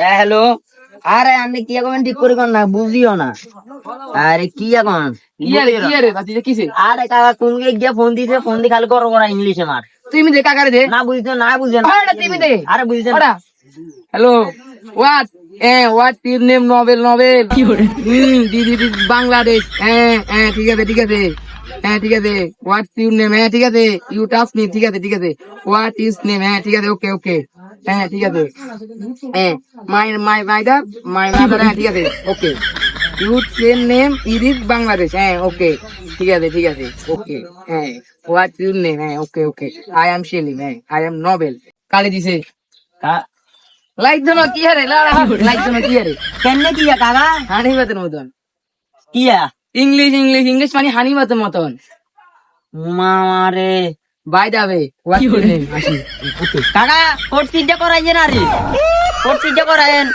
Hello. আরে আমি কি এখন ঠিক করে কোন না বুঝিও না। আরে কি এখন আরে কাকা কোন গিয়ে ফোন দিছে, ফোন দিয়ে খালি করো করা ইংলিশে মার। তুমি দে কাকারে দে। না বুঝছো না বুঝছেন। তুমি দে। আরে বুঝছেন। Hello, what your name? Nobel কি করে? দিদি বাংলাদেশ। ঠিক আছে ঠিক আছে। ঠিক আছে। What your name? ঠিক আছে। You touch me. ঠিক আছে ঠিক আছে। What is name? ঠিক আছে। Okay okay. ঠিক আছে। My my mother mother. ঠিক আছে। Okay. You same name is Bangladesh. Okay. ঠিক আছে ঠিক আছে। Okay. What your name? Okay okay. I am Selim. I am Nobel. কালে দিছে লাইক দোনো কি হারে লাইক দোনো কি হারে কেমনে কিয়া কাকা? হানি মতন মতন কিয়া ইংলিশ ইংলিশ ইংলিশ মানে হানি মতন মতন মারে বাই যাবে হোয়াট ইউর নেম আসি কাকা কোট সিটটা করাইছেন আরে কোট সিটটা করায়েন।